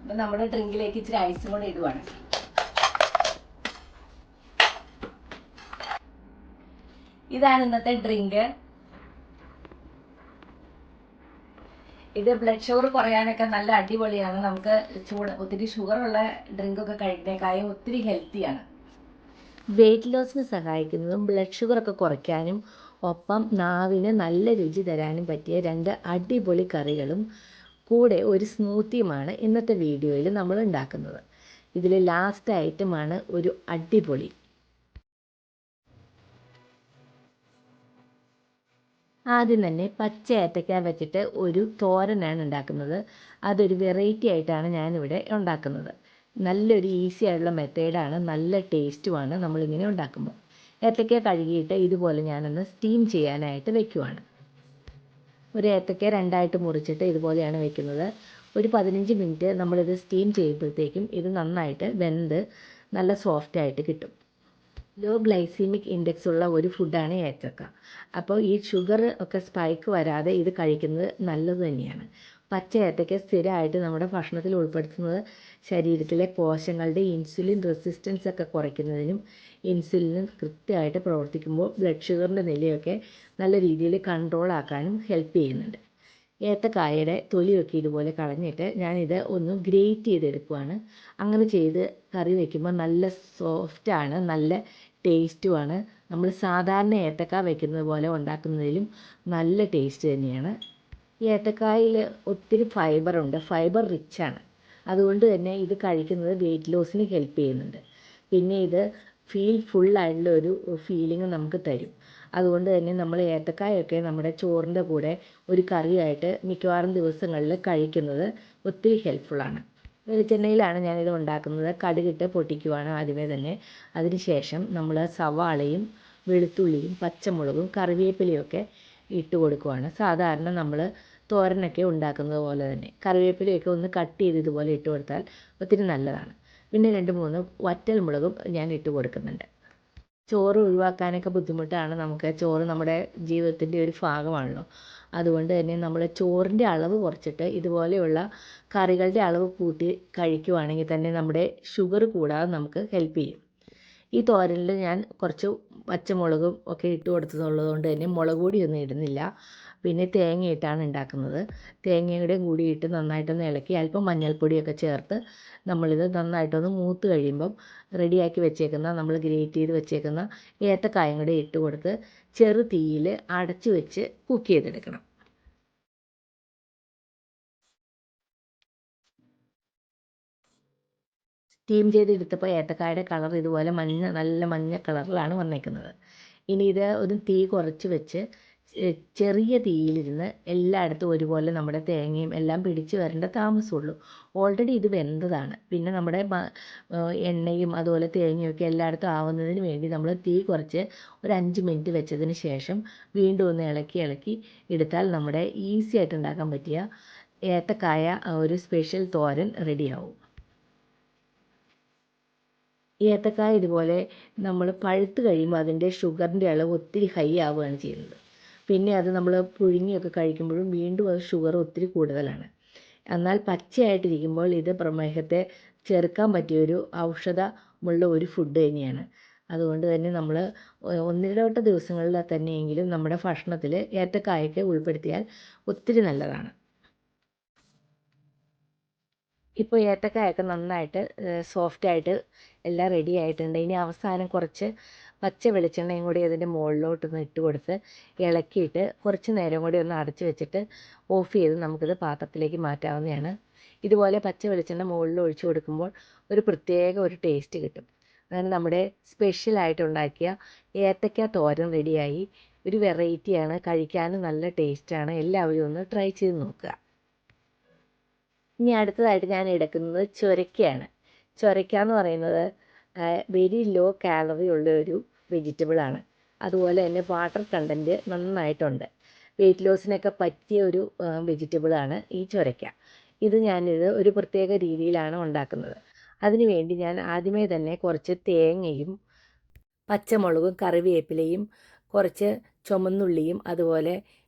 അപ്പം നമ്മുടെ ഡ്രിങ്കിലേക്ക് ഇച്ചിരി ഐസും കൂടെ ഇടുവാണ്. ഇതാണ് ഇന്നത്തെ ഡ്രിങ്ക്. ഇത് ബ്ലഡ് ഷുഗർ കുറയാനൊക്കെ നല്ല അടിപൊളിയാണ്. നമുക്ക് ഒത്തിരി ഷുഗറുള്ള ഡ്രിങ്കൊക്കെ കഴിക്കുന്നതിനേക്കാളും ഒത്തിരി ഹെൽത്തിയാണ്. വെയിറ്റ് ലോസിന് സഹായിക്കുന്നതും ബ്ലഡ് ഷുഗറൊക്കെ കുറയ്ക്കാനും ഒപ്പം നാവിന് നല്ല രുചി തരാനും പറ്റിയ 2 അടിപൊളി കറികളും കൂടെ ഒരു സ്മൂത്തിയുമാണ് ഇന്നത്തെ വീഡിയോയിൽ നമ്മൾ ഉണ്ടാക്കുന്നത്. ഇതിൽ ലാസ്റ്റ് ഐറ്റമാണ് ഒരു അടിപൊളി. ആദ്യം തന്നെ പച്ച ഏത്തയ്ക്ക വെച്ചിട്ട് ഒരു തോരനാണ് ഉണ്ടാക്കുന്നത്. അതൊരു വെറൈറ്റി ആയിട്ടാണ് ഞാനിവിടെ ഉണ്ടാക്കുന്നത്. നല്ലൊരു ഈസി ആയിട്ടുള്ള മെത്തേഡാണ്, നല്ല ടേസ്റ്റുമാണ് നമ്മളിങ്ങനെ ഉണ്ടാക്കുമ്പോൾ. ഏത്തയ്ക്ക കഴുകിയിട്ട് ഇതുപോലെ ഞാനൊന്ന് സ്റ്റീം ചെയ്യാനായിട്ട് വെക്കുവാണ്. ഒരു ഏത്തയ്ക്ക 2ആയിട്ട് മുറിച്ചിട്ട് ഇതുപോലെയാണ് വെക്കുന്നത്. ഒരു 15 മിനിറ്റ് നമ്മളിത് സ്റ്റീം ചെയ്യുമ്പോഴത്തേക്കും ഇത് നന്നായിട്ട് വെന്ത് നല്ല സോഫ്റ്റായിട്ട് കിട്ടും. ലോ ഗ്ലൈസീമിക് ഇൻഡെക്സ് ഉള്ള ഒരു ഫുഡാണ് ഏത്തക്ക. അപ്പോൾ ഈ ഷുഗർ ഒക്കെ സ്പൈക്ക് വരാതെ ഇത് കഴിക്കുന്നത് നല്ലത് തന്നെയാണ്. പച്ച ഏത്തയ്ക്ക സ്ഥിരമായിട്ട് നമ്മുടെ ഭക്ഷണത്തിൽ ഉൾപ്പെടുത്തുന്നത് ശരീരത്തിലെ കോശങ്ങളുടെ ഇൻസുലിൻ റെസിസ്റ്റൻസ് ഒക്കെ കുറയ്ക്കുന്നതിനും ഇൻസുലിൻ കൃത്യമായിട്ട് പ്രവർത്തിക്കുമ്പോൾ ബ്ലഡ് ഷുഗറിൻ്റെ നിലയൊക്കെ നല്ല രീതിയിൽ കൺട്രോൾ ആക്കാനും ഹെൽപ്പ് ചെയ്യുന്നുണ്ട്. ഏത്തക്കായയുടെ തൊലിയൊക്കെ ഇതുപോലെ കളഞ്ഞിട്ട് ഞാനിത് ഒന്ന് ഗ്രേറ്റ് ചെയ്തെടുക്കുവാണ്. അങ്ങനെ ചെയ്ത് കറി വയ്ക്കുമ്പോൾ നല്ല സോഫ്റ്റാണ്, നല്ല ടേസ്റ്റുമാണ്. നമ്മൾ സാധാരണ ഏത്തക്ക വയ്ക്കുന്നത് പോലെ ഉണ്ടാക്കുന്നതിലും നല്ല ടേസ്റ്റ് തന്നെയാണ്. ഈ ഏത്തക്കായിൽ ഒത്തിരി ഫൈബറുണ്ട്, ഫൈബർ റിച്ചാണ്. അതുകൊണ്ട് തന്നെ ഇത് കഴിക്കുന്നത് വെയിറ്റ് ലോസിന് ഹെൽപ്പ് ചെയ്യുന്നുണ്ട്. പിന്നെ ഇത് ഫുള്ളായിട്ടുള്ള ഒരു ഫീലിംഗ് നമുക്ക് തരും. അതുകൊണ്ട് തന്നെ നമ്മൾ ഏത്തക്കായൊക്കെ നമ്മുടെ ചോറിൻ്റെ കൂടെ ഒരു കറിയായിട്ട് മിക്കവാറും ദിവസങ്ങളിൽ കഴിക്കുന്നത് ഒത്തിരി ഹെൽപ്ഫുള്ളാണ്. വെളിച്ചെണ്ണയിലാണ് ഞാനിത് ഉണ്ടാക്കുന്നത്. കടുകിട്ട് പൊട്ടിക്കുവാണ് ആദ്യമേ തന്നെ. അതിനുശേഷം നമ്മൾ സവാളയും വെളുത്തുള്ളിയും പച്ചമുളകും കറിവേപ്പിലയൊക്കെ ഇട്ട് കൊടുക്കുവാണ്. സാധാരണ നമ്മൾ തോരനൊക്കെ ഉണ്ടാക്കുന്നത് പോലെ തന്നെ കറിവേപ്പിലയൊക്കെ ഒന്ന് കട്ട് ചെയ്ത് ഇതുപോലെ ഇട്ട് കൊടുത്താൽ ഒത്തിരി നല്ലതാണ്. പിന്നെ 2-3 വറ്റൽമുളകും ഞാൻ ഇട്ട് കൊടുക്കുന്നുണ്ട്. ചോറ് ഒഴിവാക്കാനൊക്കെ ബുദ്ധിമുട്ടാണ്. നമുക്ക് ചോറ് നമ്മുടെ ജീവിതത്തിൻ്റെ ഒരു ഭാഗമാണല്ലോ. അതുകൊണ്ട് തന്നെ നമ്മൾ ചോറിൻ്റെ അളവ് കുറച്ചിട്ട് ഇതുപോലെയുള്ള കറികളുടെ അളവ് കൂട്ടി കഴിക്കുവാണെങ്കിൽ തന്നെ നമ്മുടെ ഷുഗർ കൂടാതെ നമുക്ക് ഹെൽപ്പ് ചെയ്യും. ഈ തോരനിൽ ഞാൻ കുറച്ച് പച്ചമുളകും ഒക്കെ ഇട്ട് കൊടുത്തതുള്ളത് കൊണ്ട് തന്നെ മുളക് പൊടിയൊന്നും ഇടുന്നില്ല. പിന്നെ തേങ്ങയിട്ടാണ് ഉണ്ടാക്കുന്നത്. തേങ്ങയുടെ കൂടി ഇട്ട് നന്നായിട്ടൊന്ന് ഇളക്കി അല്പം മഞ്ഞൾപ്പൊടിയൊക്കെ ചേർത്ത് നമ്മളിത് നന്നായിട്ടൊന്ന് മൂത്ത് കഴിയുമ്പം റെഡിയാക്കി വെച്ചേക്കുന്ന നമ്മൾ ഗ്രേറ്റ് ചെയ്ത് വെച്ചേക്കുന്ന ഏത്തക്കായും കൂടെ ഇട്ട് കൊടുത്ത് ചെറു തീയിൽ അടച്ചു വെച്ച് കുക്ക് ചെയ്തെടുക്കണം. സ്റ്റീം ചെയ്തെടുത്തപ്പോൾ ഏത്തക്കായുടെ കളർ ഇതുപോലെ നല്ല മഞ്ഞ കളറിലാണ് വന്നേക്കുന്നത്. ഇനി ഇത് ഒരു തീ കുറച്ച് വെച്ച് ചെറിയ തീയിലിരുന്ന് എല്ലായിടത്തും ഒരുപോലെ നമ്മുടെ തേങ്ങയും എല്ലാം പിടിച്ച് വരേണ്ട താമസമുള്ളൂ. ഓൾറെഡി ഇത് വെന്തതാണ്. പിന്നെ നമ്മുടെ എണ്ണയും അതുപോലെ തേങ്ങയൊക്കെ എല്ലായിടത്തും ആവുന്നതിന് വേണ്ടി നമ്മൾ തീ കുറച്ച് ഒരു 5 മിനിറ്റ് വെച്ചതിന് ശേഷം വീണ്ടും ഒന്ന് ഇളക്കി എടുത്താൽ നമ്മുടെ ഈസി ആയിട്ട് ഉണ്ടാക്കാൻ പറ്റിയ ഏത്തക്കായ ഒരു സ്പെഷ്യൽ തോരൻ റെഡിയാവും. ഏത്തക്കായ ഇതുപോലെ നമ്മൾ പഴുത്ത് കഴിയുമ്പോൾ അതിൻ്റെ ഷുഗറിൻ്റെ അളവ് ഒത്തിരി ഹൈ ആവുകയാണ് ചെയ്യുന്നത്. പിന്നെ അത് നമ്മൾ പുഴുങ്ങിയൊക്കെ കഴിക്കുമ്പോഴും വീണ്ടും അത് ഷുഗർ ഒത്തിരി കൂടുതലാണ്. എന്നാൽ പച്ചയായിട്ടിരിക്കുമ്പോൾ ഇത് പ്രമേഹത്തെ ചെറുക്കാൻ പറ്റിയൊരു ഔഷധമുള്ള ഒരു ഫുഡ് തന്നെയാണ്. അതുകൊണ്ട് തന്നെ നമ്മൾ ഒന്നിടവിട്ട ദിവസങ്ങളിൽ തന്നെയെങ്കിലും നമ്മുടെ ഭക്ഷണത്തിൽ ഏത്തക്കായൊക്കെ ഉൾപ്പെടുത്തിയാൽ ഒത്തിരി നല്ലതാണ്. ഇപ്പോൾ ഏത്തക്കായൊക്കെ നന്നായിട്ട് സോഫ്റ്റായിട്ട് എല്ലാം റെഡി ആയിട്ടുണ്ട്. ഇനി അവസാനം കുറച്ച് പച്ച വെളിച്ചെണ്ണയും കൂടി അതിൻ്റെ മുകളിലോട്ടൊന്ന് ഇട്ട് കൊടുത്ത് ഇളക്കിയിട്ട് കുറച്ച് നേരം കൂടി ഒന്ന് അടച്ച് വെച്ചിട്ട് ഓഫ് ചെയ്ത് നമുക്കിത് പാത്രത്തിലേക്ക് മാറ്റാവുന്നതാണ്. ഇതുപോലെ പച്ച വെളിച്ചെണ്ണ മുകളിൽ ഒഴിച്ച് കൊടുക്കുമ്പോൾ ഒരു പ്രത്യേക ഒരു ടേസ്റ്റ് കിട്ടും. അങ്ങനെ നമ്മുടെ സ്പെഷ്യലായിട്ടുണ്ടാക്കിയ ഏത്തക്ക തോരൻ റെഡിയായി. ഒരു വെറൈറ്റിയാണ്, കഴിക്കാനും നല്ല ടേസ്റ്റാണ്. എല്ലാവരും ഒന്ന് ട്രൈ ചെയ്ത് നോക്കുക. ഇനി അടുത്തതായിട്ട് ഞാൻ എടുക്കുന്നത് ചൊരയ്ക്കയാണ്. ചൊരയ്ക്ക എന്ന് പറയുന്നത് വെരി ലോ കാലറി ഉള്ള ഒരു വെജിറ്റബിളാണ്. അതുപോലെ തന്നെ വാട്ടർ കണ്ടൻറ്റ് നന്നായിട്ടുണ്ട്. വെയിറ്റ് ലോസിനൊക്കെ പറ്റിയ ഒരു വെജിറ്റബിളാണ് ഈ ചൊരയ്ക്ക. ഞാനിത് ഒരു പ്രത്യേക രീതിയിലാണ് ഉണ്ടാക്കുന്നത്. അതിനുവേണ്ടി ഞാൻ ആദ്യമേ തന്നെ കുറച്ച് തേങ്ങയും പച്ചമുളകും കറിവേപ്പിലയും കുറച്ച് ചുമന്നുള്ളിയും അതുപോലെ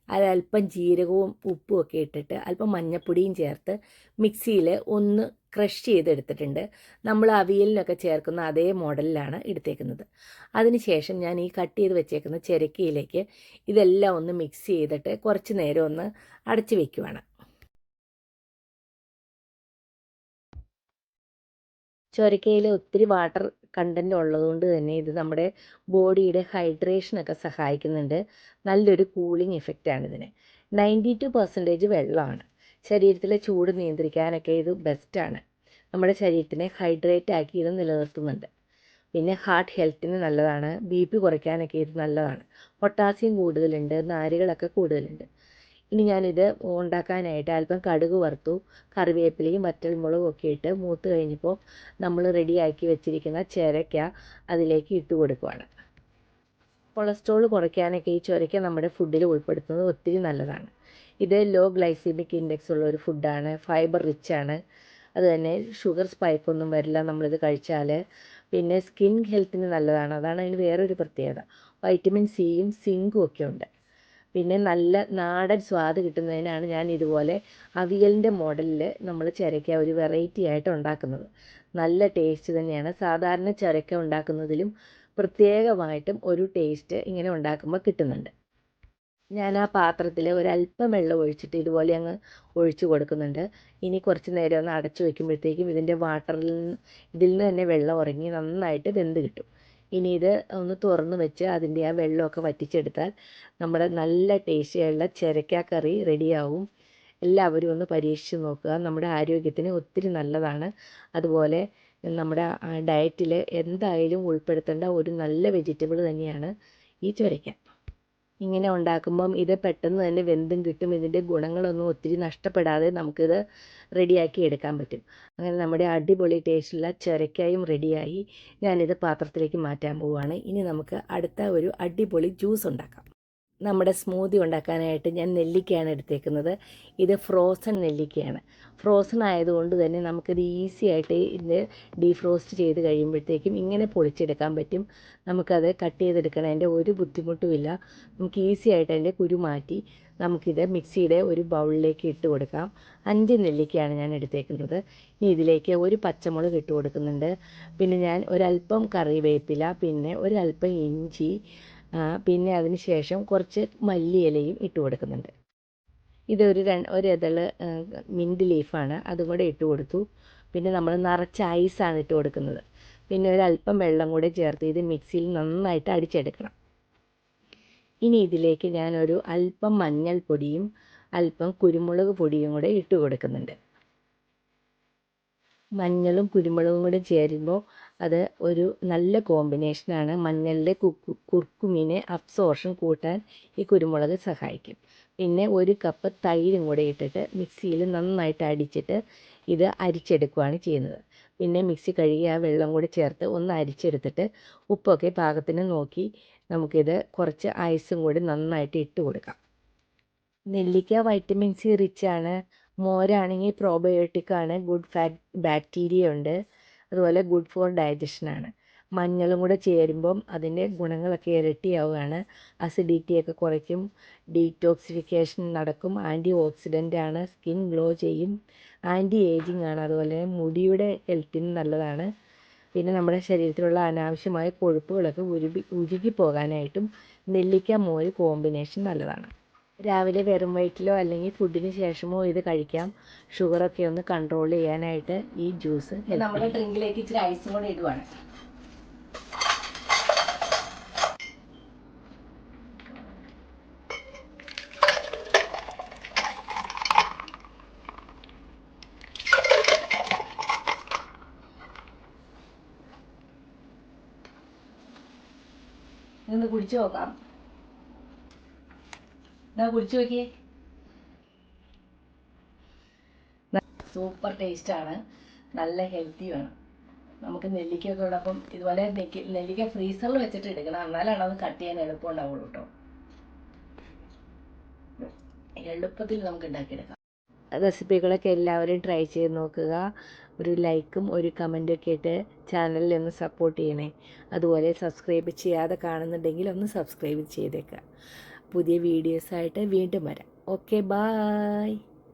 അല്പം ജീരകവും ഉപ്പും ഒക്കെ ഇട്ടിട്ട് അല്പം മഞ്ഞൾപ്പൊടിയും ചേർത്ത് മിക്സിയിൽ ഒന്ന് ക്രഷ് ചെയ്തെടുത്തിട്ടുണ്ട്. നമ്മൾ അവിയലിനൊക്കെ ചേർക്കുന്ന അതേ മോഡലിലാണ് എടുത്തേക്കുന്നത്. അതിനുശേഷം ഞാൻ ഈ കട്ട് ചെയ്ത് വെച്ചേക്കുന്ന ചിരക്കയിലേക്ക് ഇതെല്ലാം ഒന്ന് മിക്സ് ചെയ്തിട്ട് കുറച്ച് നേരം ഒന്ന് അടച്ചു വയ്ക്കുവാണ്. ചൊരക്കയിൽ ഒത്തിരി വാട്ടർ കണ്ടൻറ്റ് ഉള്ളതുകൊണ്ട് തന്നെ ഇത് നമ്മുടെ ബോഡിയുടെ ഹൈഡ്രേഷനൊക്കെ സഹായിക്കുന്നുണ്ട്. നല്ലൊരു കൂളിംഗ് ഇഫക്റ്റാണ് ഇതിന്. 92% വെള്ളമാണ്. ശരീരത്തിലെ ചൂട് നിയന്ത്രിക്കാനൊക്കെ ഇത് ബെസ്റ്റാണ്. നമ്മുടെ ശരീരത്തിനെ ഹൈഡ്രേറ്റ് ആക്കി ഇത് നിലനിർത്തുന്നുണ്ട്. പിന്നെ ഹാർട്ട് ഹെൽത്തിന് നല്ലതാണ്. BP കുറയ്ക്കാനൊക്കെ ഇത് നല്ലതാണ്. പൊട്ടാസ്യം കൂടുതലുണ്ട്, നാരുകളൊക്കെ കൂടുതലുണ്ട്. ഇനി ഞാനിത് ഉണ്ടാക്കാനായിട്ട് അല്പം കടുക് വറുത്തു, കറിവേപ്പിലയും വറ്റൽമുളകും ഒക്കെ ഇട്ട് മൂത്ത് കഴിഞ്ഞപ്പോൾ നമ്മൾ റെഡിയാക്കി വെച്ചിരിക്കുന്ന ചിരക്ക അതിലേക്ക് ഇട്ട് കൊടുക്കുകയാണ്. കൊളസ്ട്രോൾ കുറയ്ക്കാനൊക്കെ ഈ ചുരക്ക നമ്മുടെ ഫുഡിൽ ഉൾപ്പെടുത്തുന്നത് ഒത്തിരി നല്ലതാണ്. ഇത് ലോ ഗ്ലൈസീമിക് ഇൻഡെക്സ് ഉള്ള ഒരു ഫുഡാണ്. ഫൈബർ റിച്ച് ആണ്. അതുതന്നെ ഷുഗർ സ്പൈക്കൊന്നും വരില്ല നമ്മളിത് കഴിച്ചാൽ. പിന്നെ സ്കിൻ ഹെൽത്തിന് നല്ലതാണ്. അതാണ് അതിന് വേറൊരു പ്രത്യേകത. വൈറ്റമിൻ സിയും സിങ്കും ഒക്കെ ഉണ്ട്. പിന്നെ നല്ല നാടൻ സ്വാദ് കിട്ടുന്നതിനാണ് ഞാൻ ഇതുപോലെ അവിയലിൻ്റെ മോഡലിൽ നമ്മൾ ചിരക്ക ഒരു വെറൈറ്റി ആയിട്ട് ഉണ്ടാക്കുന്നത്. നല്ല ടേസ്റ്റ് തന്നെയാണ്. സാധാരണ ചിരക്ക ഉണ്ടാക്കുന്നതിലും പ്രത്യേകമായിട്ടും ഒരു ടേസ്റ്റ് ഇങ്ങനെ ഉണ്ടാക്കുമ്പോൾ കിട്ടുന്നുണ്ട്. ഞാൻ ആ പാത്രത്തിൽ ഒരല്പം വെള്ളം ഒഴിച്ചിട്ട് ഇതുപോലെ അങ്ങ് ഒഴിച്ച് കൊടുക്കുന്നുണ്ട്. ഇനി കുറച്ച് നേരം ഒന്ന് അടച്ചു വയ്ക്കുമ്പോഴത്തേക്കും ഇതിൻ്റെ ഇതിൽ നിന്ന് തന്നെ വെള്ളം ഇറങ്ങി നന്നായിട്ട് വെന്ത് കിട്ടും. ഇനി ഇത് ഒന്ന് തുറന്ന് വെച്ച് അതിൻ്റെ ആ വെള്ളമൊക്കെ വറ്റിച്ചെടുത്താൽ നമ്മുടെ നല്ല ടേസ്റ്റിയുള്ള ചിരക്ക കറി റെഡിയാവും. എല്ലാവരും ഒന്ന് പരീക്ഷിച്ച് നോക്കുക. നമ്മുടെ ആരോഗ്യത്തിന് ഒത്തിരി നല്ലതാണ്. അതുപോലെ നമ്മുടെ ഡയറ്റിൽ എന്തായാലും ഉൾപ്പെടുത്തേണ്ട ഒരു നല്ല വെജിറ്റബിൾ തന്നെയാണ് ഈ ചുരക്ക. ഇങ്ങനെ ഉണ്ടാക്കുമ്പം ഇത് പെട്ടെന്ന് തന്നെ വെന്തും കിട്ടും. ഇതിൻ്റെ ഗുണങ്ങളൊന്നും ഒത്തിരി നഷ്ടപ്പെടാതെ നമുക്കിത് റെഡിയാക്കി എടുക്കാൻ പറ്റും. അങ്ങനെ നമ്മുടെ അടിപൊളി ടേസ്റ്റുള്ള ചുരക്കയും റെഡിയായി. ഞാനിത് പാത്രത്തിലേക്ക് മാറ്റാൻ പോവുകയാണ്. ഇനി നമുക്ക് അടുത്ത ഒരു അടിപൊളി ജ്യൂസ് ഉണ്ടാക്കാം. നമ്മുടെ സ്മൂത്തി ഉണ്ടാക്കാനായിട്ട് ഞാൻ നെല്ലിക്കയാണ് എടുത്തേക്കുന്നത്. ഇത് ഫ്രോസൺ നെല്ലിക്കയാണ്. ഫ്രോസൺ ആയതുകൊണ്ട് തന്നെ നമുക്കിത് ഈസി ആയിട്ട് ഇത് ഡീഫ്രോസ്റ്റ് ചെയ്ത് കഴിയുമ്പോഴത്തേക്കും ഇങ്ങനെ പൊളിച്ചെടുക്കാൻ പറ്റും. നമുക്കത് കട്ട് ചെയ്തെടുക്കണതിൻ്റെ ഒരു ബുദ്ധിമുട്ടുമില്ല. നമുക്ക് ഈസി ആയിട്ട് അതിൻ്റെ കുരു മാറ്റി നമുക്കിത് മിക്സിയുടെ ഒരു ബൗളിലേക്ക് ഇട്ട് കൊടുക്കാം. 5 നെല്ലിക്കയാണ് ഞാൻ എടുത്തേക്കുന്നത്. ഇനി ഇതിലേക്ക് ഒരു പച്ചമുളക് ഇട്ട് കൊടുക്കുന്നുണ്ട്. പിന്നെ ഞാൻ ഒരല്പം കറിവേപ്പില, പിന്നെ ഒരല്പം ഇഞ്ചി, പിന്നെ അതിന് ശേഷം കുറച്ച് മല്ലിയിലയും ഇട്ട് കൊടുക്കുന്നുണ്ട്. ഇതൊരു ഒരിതൾ മിൻറ്റ് ലീഫാണ്, അതും കൂടെ ഇട്ട് കൊടുത്തു. പിന്നെ നമ്മൾ നിറച്ച ഐസാണ് ഇട്ട് കൊടുക്കുന്നത്. പിന്നെ ഒരല്പം വെള്ളം കൂടെ ചേർത്ത് ഇത് മിക്സിയിൽ നന്നായിട്ട് അടിച്ചെടുക്കണം. ഇനി ഇതിലേക്ക് ഞാനൊരു അല്പം മഞ്ഞൾപ്പൊടിയും അല്പം കുരുമുളക് പൊടിയും കൂടെ ഇട്ട് കൊടുക്കുന്നുണ്ട്. മഞ്ഞളും കുരുമുളകും കൂടി ചേരുമ്പോൾ അത് ഒരു നല്ല കോമ്പിനേഷനാണ്. മഞ്ഞളിലെ കുർക്കുമിനെ അബ്സോർഷൻ കൂട്ടാൻ ഈ കുരുമുളക് സഹായിക്കും. പിന്നെ 1 കപ്പ് തൈരും കൂടെ ഇട്ടിട്ട് മിക്സിയിൽ നന്നായിട്ട് അടിച്ചിട്ട് ഇത് അരിച്ചെടുക്കുകയാണ് ചെയ്യുന്നത്. പിന്നെ മിക്സി കഴുകി ആ വെള്ളം കൂടി ചേർത്ത് ഒന്ന് അരിച്ചെടുത്തിട്ട് ഉപ്പൊക്കെ പാകത്തിന് നോക്കി നമുക്കിത് കുറച്ച് ഐസും കൂടി നന്നായിട്ട് ഇട്ട് കൊടുക്കാം. നെല്ലിക്ക വൈറ്റമിൻ സി റിച്ച് ആണ്. മോരാണെങ്കിൽ പ്രോബയോട്ടിക് ആണ്. ഗുഡ് ബാക്ടീരിയ ഉണ്ട്. അതുപോലെ ഗുഡ് ഫോർ ഡൈജഷനാണ്. മഞ്ഞളും കൂടെ ചേരുമ്പം അതിൻ്റെ ഗുണങ്ങളൊക്കെ ഇരട്ടിയാവുകയാണ്. അസിഡിറ്റിയൊക്കെ കുറയ്ക്കും. ഡീറ്റോക്സിഫിക്കേഷൻ നടക്കും. ആൻറ്റി ഓക്സിഡൻ്റ് ആണ്. സ്കിൻ ഗ്ലോ ചെയ്യും. ആൻറ്റി ഏജിങ് ആണ്. അതുപോലെ മുടിയുടെ ഹെൽത്തിന് നല്ലതാണ്. പിന്നെ നമ്മുടെ ശരീരത്തിലുള്ള അനാവശ്യമായ കൊഴുപ്പുകളൊക്കെ ഉരുകി പോകാനായിട്ടും നെല്ലിക്ക മോര് കോമ്പിനേഷൻ നല്ലതാണ്. രാവിലെ വെറും വയറ്റിലോ അല്ലെങ്കിൽ ഫുഡിന് ശേഷമോ ഇത് കഴിക്കാം. ഷുഗറൊക്കെ ഒന്ന് കൺട്രോൾ ചെയ്യാനായിട്ട് ഈ ജ്യൂസ് നമ്മുടെ ഡ്രിങ്കിലേക്ക് ഇച്ചിരി ഐസും കൂടെ ഇടുവാണ്. ഇതൊന്ന് കുടിച്ചു നോക്കാം. കുടിച്ചു നോക്കിയേ. സൂപ്പർ ടേസ്റ്റാണ്. നല്ല ഹെൽത്തിയുമാണ്. നമുക്ക് നെല്ലിക്കയോടൊപ്പം ഇതുപോലെ നെല്ലിക്ക ഫ്രീസറിൽ വെച്ചിട്ട് എടുക്കണം. എന്നാലാണ് അത് കട്ട് ചെയ്യാൻ എളുപ്പം ഉണ്ടാവുള്ളൂ കേട്ടോ. എളുപ്പത്തിൽ നമുക്ക് ഉണ്ടാക്കിയെടുക്കാം. റെസിപ്പികളൊക്കെ എല്ലാവരും ട്രൈ ചെയ്ത് നോക്കുക. ഒരു ലൈക്കും ഒരു കമൻറ്റും ഒക്കെ ഇട്ട് ചാനലിൽ ഒന്ന് സപ്പോർട്ട് ചെയ്യണേ. അതുപോലെ സബ്സ്ക്രൈബ് ചെയ്യാതെ കാണുന്നുണ്ടെങ്കിൽ ഒന്ന് സബ്സ്ക്രൈബ് ചെയ്തേക്കുക. പുതിയ വീഡിയോസായിട്ട് വീണ്ടും വരാം. Okay, bye.